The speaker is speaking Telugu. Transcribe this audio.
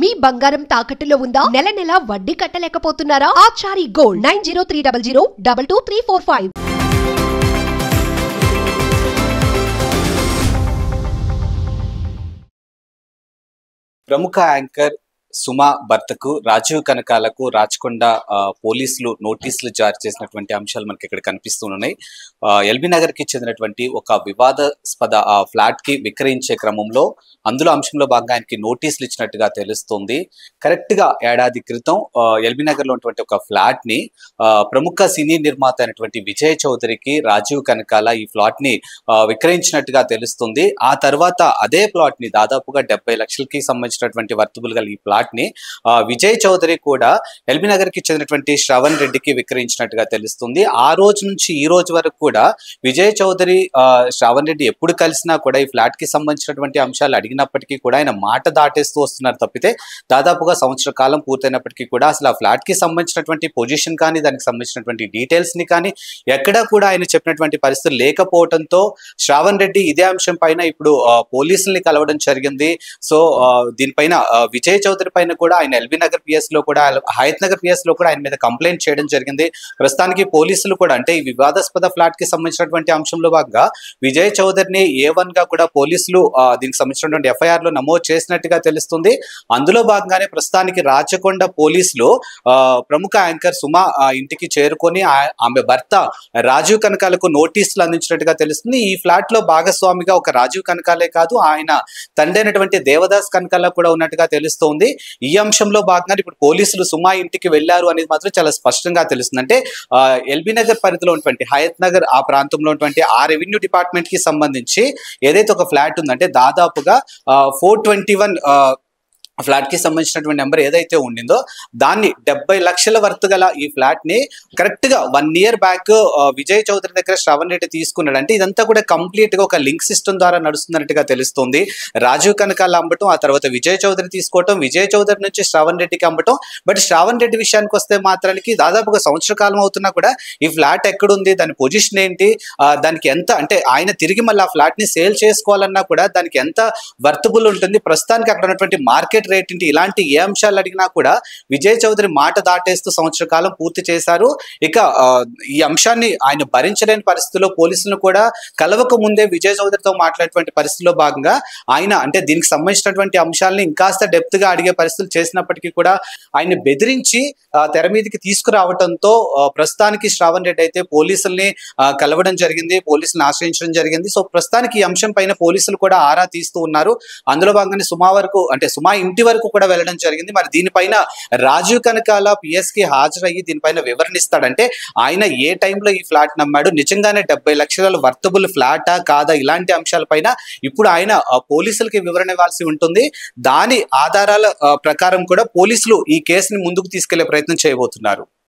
మీ బంగారం తాకట్టులో ఉందా? నెల నెల వడ్డీ కట్టలేకపోతున్నారా? ఆచారి గోల్డ్ 9030022345. ప్రముఖ యాంకర్ సుమ భర్తకు రాజీవ్ కనకాలకు రాచకొండ పోలీసులు నోటీసులు జారీ చేసినటువంటి అంశాలు మనకి ఇక్కడ కనిపిస్తున్నాయి. ఎల్బీ నగర్ కి చెందినటువంటి ఒక వివాదాస్పద ఫ్లాట్ కి విక్రయించే క్రమంలో అందులో అంశంలో భాగంగా ఆయనకి నోటీసులు ఇచ్చినట్టుగా తెలుస్తుంది. కరెక్ట్ గా ఏడాది క్రితం ఎల్బీ నగర్ లో ఉన్నటువంటి ఒక ఫ్లాట్ ని ప్రముఖ సినీ నిర్మాత అయినటువంటి విజయ్ చౌదరికి రాజీవ్ కనకాల ఈ ఫ్లాట్ ని విక్రయించినట్టుగా తెలుస్తుంది. ఆ తర్వాత అదే ప్లాట్ ని దాదాపుగా 70 లక్షలకి సంబంధించినటువంటి వర్తబుల్ గా ఈ ప్లాట్ ని విజయ్ చౌదరి కూడా ఎల్బీ నగర్ కి చెందినటువంటి శ్రవణ్ రెడ్డికి విక్రయించినట్టుగా తెలుస్తుంది. ఆ రోజు నుంచి ఈ రోజు వరకు కూడా విజయ్ చౌదరి శ్రవణ్ రెడ్డి ఎప్పుడు కలిసినా కూడా ఈ ఫ్లాట్ కి సంబంధించినటువంటి అంశాలు అడిగినప్పటికీ కూడా ఆయన మాట దాటేస్తూ వస్తున్నారు తప్పితే దాదాపుగా సంవత్సర కాలం పూర్తయినప్పటికీ కూడా అసలు ఆ ఫ్లాట్ కి సంబంధించినటువంటి పొజిషన్ కానీ దానికి సంబంధించినటువంటి డీటెయిల్స్ ని కానీ ఎక్కడా కూడా ఆయన చెప్పినటువంటి పరిస్థితులు లేకపోవడంతో శ్రవణ్ రెడ్డి ఇదే అంశం పైన ఇప్పుడు పోలీసుల్ని కలవడం జరిగింది. సో దీనిపైన విజయ్ చౌదరి పైన కూడా ఆయన ఎల్బీ నగర్ పిఎస్ లో కూడా హయత్ నగర్ పిఎస్ లో కూడా ఆయన మీద కంప్లైంట్ చేయడం జరిగింది. ప్రస్తుతానికి పోలీసులు కూడా అంటే ఈ వివాదాస్పద ఫ్లాట్ కి సంబంధించినటువంటి అంశంలో భాగంగా విజయ్ చౌదరిని A1 గా కూడా పోలీసులు దీనికి సంబంధించినటువంటి FIR లో నమోదు చేసినట్టుగా తెలుస్తుంది. అందులో భాగంగానే ప్రస్తుతానికి రాచకొండ పోలీసులు ప్రముఖ యాంకర్ సుమ ఇంటికి చేరుకొని ఆమె భర్త రాజీవ్ కనకాలకు నోటీసులు అందించినట్టుగా తెలుస్తుంది. ఈ ఫ్లాట్ లో భాగస్వామిగా ఒక రాజీవ్ కనకాలే కాదు ఆయన తండ్రి అయినటువంటి దేవదాస్ కనకాల కూడా ఉన్నట్టుగా తెలుస్తోంది. ఈ అంశంలో భాగంగా ఇప్పుడు పోలీసులు సుమా ఇంటికి వెళ్లారు అనేది మాత్రం చాలా స్పష్టంగా తెలుస్తుంది. అంటే ఎల్బీ నగర్ పరిధిలో ఉన్నటువంటి హయత్ నగర్ ఆ ప్రాంతంలో ఉన్నటువంటి ఆ రెవెన్యూ డిపార్ట్మెంట్ కి సంబంధించి ఏదైతే ఒక ఫ్లాట్ ఉందంటే దాదాపుగా 421 ఫ్లాట్ కి సంబంధించినటువంటి నెంబర్ ఏదైతే ఉండిందో దాన్ని 70 లక్షల వర్త్ గల ఈ ఫ్లాట్ ని కరెక్ట్ గా 1 ఇయర్ బ్యాక్ విజయ్ చౌదరి దగ్గర శ్రవణ్ రెడ్డి తీసుకున్నాడు. అంటే ఇదంతా కూడా కంప్లీట్ గా ఒక లింక్ సిస్టమ్ ద్వారా నడుస్తున్నట్టుగా తెలుస్తుంది. రాజీవ్ కనకాల అమ్మటం, ఆ తర్వాత విజయ్ చౌదరి తీసుకోవటం, విజయ్ చౌదరి నుంచి శ్రవణ్ రెడ్డికి అమ్మటం. బట్ శ్రవణ్ రెడ్డి విషయానికి వస్తే మాత్రానికి దాదాపుగా సంవత్సర కాలం అవుతున్నా కూడా ఈ ఫ్లాట్ ఎక్కడుంది, దాని పొజిషన్ ఏంటి, దానికి ఎంత అంటే ఆయన తిరిగి మళ్ళీ ఆ ఫ్లాట్ ని సేల్ చేసుకోవాలన్నా కూడా దానికి ఎంత వర్తబుల్ ఉంటుంది, ప్రస్తుతానికి అక్కడ ఉన్నటువంటి మార్కెట్ రేట్ ఏంటి, ఇలాంటి ఏ అంశాలు అడిగినా కూడా విజయ్ చౌదరి మాట దాటేస్తూ సంవత్సర కాలం పూర్తి చేశారు. ఇక ఈ అంశాన్ని ఆయన భరించలేని పరిస్థితుల్లో పోలీసులను కూడా కలవక ముందే విజయ్ చౌదరితో మాట్లాడేటువంటి పరిస్థితుల్లో భాగంగా ఆయన అంటే దీనికి సంబంధించినటువంటి అంశాలని ఇంకాస్త డెప్త్ గా అడిగే పరిస్థితులు చేసినప్పటికీ కూడా ఆయన బెదిరించి తెర మీదకి తీసుకురావడంతో ప్రస్తుతానికి శ్రవణ్ రెడ్డి అయితే పోలీసుల్ని కలవడం జరిగింది, పోలీసులను ఆశ్రయించడం జరిగింది. సో ప్రస్తుతానికి ఈ అంశం పైన పోలీసులు కూడా ఆరా తీస్తూ ఉన్నారు. అందులో భాగంగానే సుమా వరకు అంటే సుమా ఇంటి వరకు కూడా వెళ్ళడం జరిగింది. మరి దీనిపైన రాజీవ్ కనకాల పిఎస్ కి హాజరయ్యి దీనిపైన వివరణ ఇస్తాడంటే ఆయన ఏ టైంలో ఈ ఫ్లాట్ నమ్మాడు, నిజంగానే 70 లక్షల వర్తబుల్ ఫ్లాటా కాదా, ఇలాంటి అంశాలపైన ఇప్పుడు ఆయన పోలీసులకి వివరణ ఇవ్వాల్సి ఉంటుంది. దాని ఆధారాల ప్రకారం కూడా పోలీసులు ఈ కేసుని ముందుకు తీసుకెళ్లే ప్రయత్నం చేయబోతున్నారు.